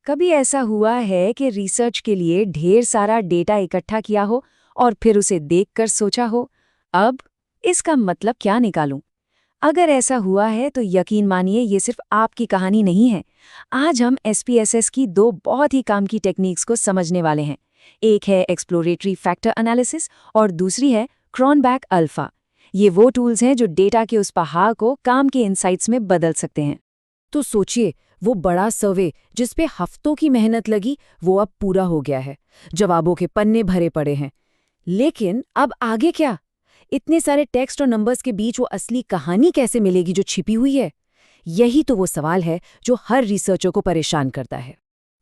कभी ऐसा हुआ है कि रिसर्च के लिए ढेर सारा डेटा इकट्ठा किया हो और फिर उसे देखकर सोचा हो, अब इसका मतलब क्या निकालूं? अगर ऐसा हुआ है तो यकीन मानिए ये सिर्फ आपकी कहानी नहीं है। आज हम एसपीएसएस की दो बहुत ही काम की टेक्निक्स को समझने वाले हैं। एक है एक्सप्लोरेटरी फैक्टर एनालिसिस और दूसरी है क्रॉनबैक अल्फा। ये वो टूल्स हैं जो डेटा के उस पहाड़ को काम के इंसाइट्स में बदल सकते हैं। तो सोचिए, वो बड़ा सर्वे जिस पे हफ्तों की मेहनत लगी वो अब पूरा हो गया है। जवाबों के पन्ने भरे पड़े हैं। लेकिन अब आगे क्या? इतने सारे टेक्स्ट और नंबर्स के बीच वो असली कहानी कैसे मिलेगी जो छिपी हुई है? यही तो वो सवाल है जो हर रिसर्चर को परेशान करता है।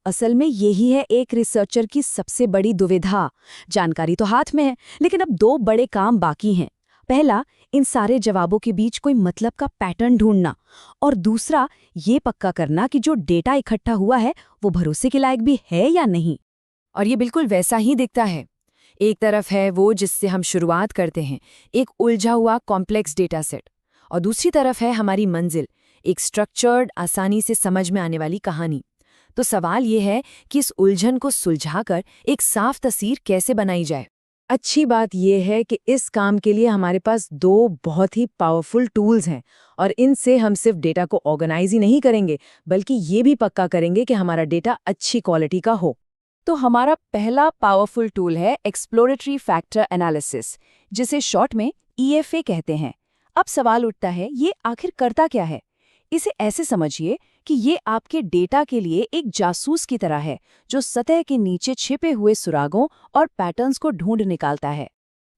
असल में यही है एक रिसर्चर की सबसे बड़ी दुविधा। जानकारी तो हाथ में है, लेकिन अब दो बड़े काम बाकी हैं। पहला, इन सारे जवाबों के बीच कोई मतलब का पैटर्न ढूंढना, और दूसरा ये पक्का करना कि जो डेटा इकट्ठा हुआ है वो भरोसे के लायक भी है या नहीं। और ये बिल्कुल वैसा ही दिखता है। एक तरफ है वो जिससे हम शुरुआत करते हैं, एक उलझा हुआ कॉम्प्लेक्स डेटा सेट, और दूसरी तरफ है हमारी मंजिल, एक स्ट्रक्चर्ड, आसानी से समझ में आने वाली कहानी। तो सवाल ये है कि इस उलझन को सुलझाकर एक साफ तस्वीर कैसे बनाई जाए। अच्छी बात यह है कि इस काम के लिए हमारे पास दो बहुत ही पावरफुल टूल्स हैं, और इनसे हम सिर्फ डेटा को ऑर्गेनाइज ही नहीं करेंगे बल्कि ये भी पक्का करेंगे कि हमारा डेटा अच्छी क्वालिटी का हो। तो हमारा पहला पावरफुल टूल है एक्सप्लोरेटरी फैक्टर एनालिसिस, जिसे शॉर्ट में ईएफए कहते हैं। अब सवाल उठता है, ये आखिर करता क्या है? इसे ऐसे समझिए कि ये आपके डेटा के लिए एक जासूस की तरह है जो सतह के नीचे छिपे हुए सुरागों और पैटर्न्स को ढूंढ निकालता है।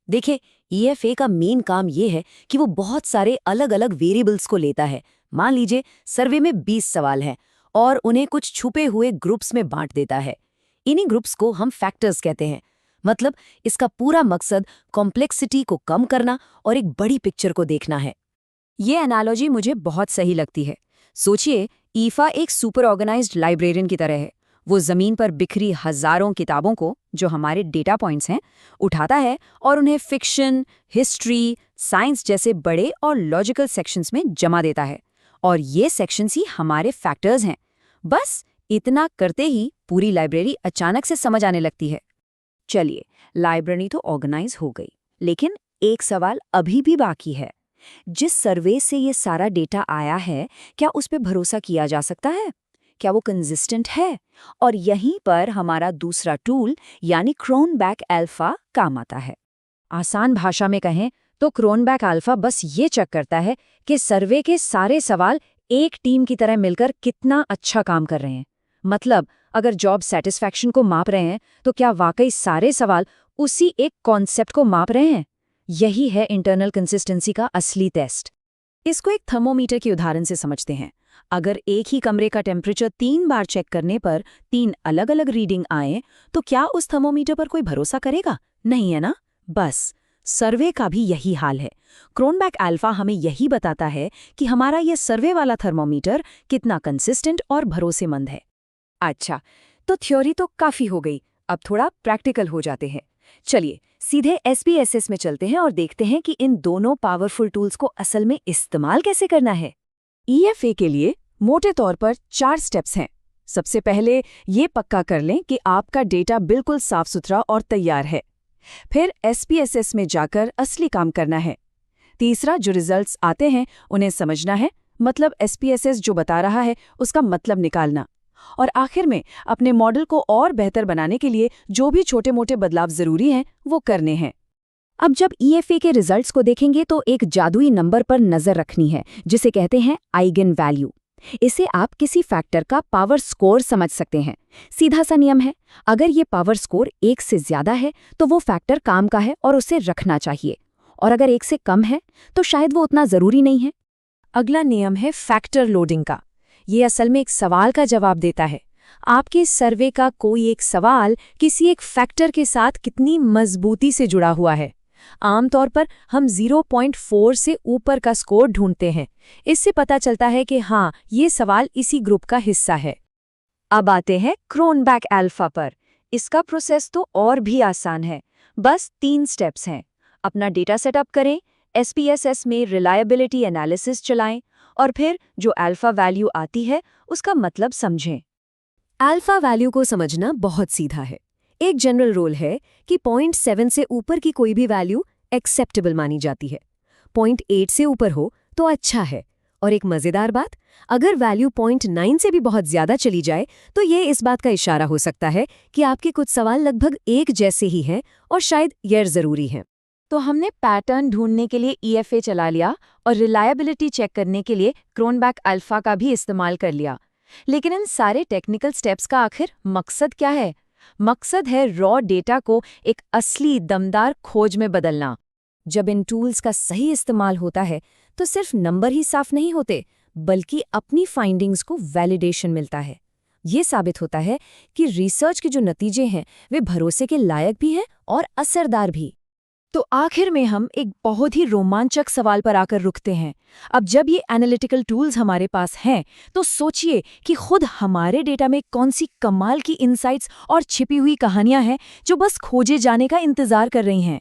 देखिए, ईएफए का मेन काम ये है कि वो बहुत सारे अलग अलग वेरिएबल्स को लेता है। मान लीजिए सर्वे में 20 सवाल हैं और उन्हें कुछ छुपे हुए ग्रुप्स में बांट देता है। इन्हीं ग्रुप्स को हम फैक्टर्स कहते हैं। मतलब इसका पूरा मकसद कॉम्प्लेक्सिटी को कम करना और एक बड़ी पिक्चर को देखना है। ये एनालॉजी मुझे बहुत सही लगती है। सोचिए, ईफा एक सुपर ऑर्गेनाइज्ड लाइब्रेरियन की तरह है। वो जमीन पर बिखरी हजारों किताबों को, जो हमारे डेटा पॉइंट्स हैं, उठाता है और उन्हें फिक्शन, हिस्ट्री, साइंस जैसे बड़े और लॉजिकल सेक्शंस में जमा देता है। और ये सेक्शंस ही हमारे फैक्टर्स हैं। बस इतना करते ही पूरी लाइब्रेरी अचानक से समझ आने लगती है। चलिए, लाइब्रेरी तो ऑर्गेनाइज हो गई, लेकिन एक सवाल अभी भी बाकी है। जिस सर्वे से ये सारा डेटा आया है, क्या उस पे भरोसा किया जा सकता है? क्या वो कंसिस्टेंट है? और यहीं पर हमारा दूसरा टूल यानी क्रॉनबैक अल्फा काम आता है। आसान भाषा में कहें तो क्रॉनबैक अल्फा बस ये चेक करता है कि सर्वे के सारे सवाल एक टीम की तरह मिलकर कितना अच्छा काम कर रहे हैं। मतलब, अगर जॉब सेटिस्फैक्शन को माप रहे हैं तो क्या वाकई सारे सवाल उसी एक कॉन्सेप्ट को माप रहे हैं? यही है इंटरनल कंसिस्टेंसी का असली टेस्ट। इसको एक थर्मोमीटर के उदाहरण से समझते हैं। अगर एक ही कमरे का टेम्परेचर 3 बार चेक करने पर 3 अलग अलग रीडिंग आए, तो क्या उस थर्मोमीटर पर कोई भरोसा करेगा? नहीं, है ना? बस सर्वे का भी यही हाल है। क्रॉनबैक अल्फा हमें यही बताता है कि हमारा ये सर्वे वाला थर्मोमीटर कितना कंसिस्टेंट और भरोसेमंद है। अच्छा, तो थ्योरी तो काफी हो गई, अब थोड़ा प्रैक्टिकल हो जाते हैं। चलिए सीधे एसपीएसएस में चलते हैं और देखते हैं कि इन दोनों पावरफुल टूल्स को असल में इस्तेमाल कैसे करना है। ईएफए के लिए मोटे तौर पर 4 स्टेप्स हैं। सबसे पहले ये पक्का कर लें कि आपका डेटा बिल्कुल साफ सुथरा और तैयार है। फिर एसपीएसएस में जाकर असली काम करना है। तीसरा, जो रिजल्ट्स आते हैं उन्हें समझना है, मतलब एसपीएसएस जो बता रहा है उसका मतलब निकालना। और आखिर में अपने मॉडल को और बेहतर बनाने के लिए जो भी छोटे मोटे बदलाव जरूरी हैं वो करने हैं। अब जब ईएफए के रिजल्ट्स को देखेंगे तो एक जादुई नंबर पर नजर रखनी है जिसे कहते हैं आइगन वैल्यू। इसे आप किसी फैक्टर का पावर स्कोर समझ सकते हैं। सीधा सा नियम है, अगर ये पावर स्कोर 1 से ज्यादा है तो वो फैक्टर काम का है और उसे रखना चाहिए, और अगर 1 से कम है तो शायद वो उतना जरूरी नहीं है। अगला नियम है फैक्टर लोडिंग का। ये असल में एक सवाल का जवाब देता है। आपके सर्वे का कोई एक सवाल किसी एक फैक्टर के साथ कितनी मजबूती से जुड़ा हुआ है। आमतौर पर हम 0.4 से ऊपर का स्कोर ढूंढते हैं। इससे पता चलता है कि हाँ, ये सवाल इसी ग्रुप का हिस्सा है। अब आते हैं क्रॉनबैक अल्फा पर। इसका प्रोसेस तो और भी आसान है। बस 3 स्टेप्स हैं। अपना डेटा सेटअप करें, एसपीएसएस में रिलायबिलिटी एनालिसिस चलाएं और फिर जो अल्फा वैल्यू आती है उसका मतलब समझें। अल्फा वैल्यू को समझना बहुत सीधा है। एक जनरल रूल है कि 0.7 से ऊपर की कोई भी वैल्यू एक्सेप्टेबल मानी जाती है। 0.8 से ऊपर हो तो अच्छा है। और एक मज़ेदार बात, अगर वैल्यू 0.9 से भी बहुत ज़्यादा चली जाए तो ये इस बात का इशारा हो सकता है कि आपके कुछ सवाल लगभग एक जैसे ही हैं और शायद गैर ज़रूरी हैं। तो हमने पैटर्न ढूंढने के लिए EFA चला लिया और रिलायबिलिटी चेक करने के लिए क्रोनबैक अल्फा का भी इस्तेमाल कर लिया। लेकिन इन सारे टेक्निकल स्टेप्स का आखिर मकसद क्या है? मकसद है रॉ डेटा को एक असली दमदार खोज में बदलना। जब इन टूल्स का सही इस्तेमाल होता है तो सिर्फ नंबर ही साफ नहीं होते, बल्कि अपनी फाइंडिंग्स को वैलिडेशन मिलता है। ये साबित होता है कि रिसर्च के जो नतीजे हैं वे भरोसे के लायक भी हैं और असरदार भी। तो आखिर में हम एक बहुत ही रोमांचक सवाल पर आकर रुकते हैं। अब जब ये एनालिटिकल टूल्स हमारे पास हैं, तो सोचिए कि खुद हमारे डेटा में कौन सी कमाल की इनसाइट्स और छिपी हुई कहानियां हैं जो बस खोजे जाने का इंतजार कर रही हैं।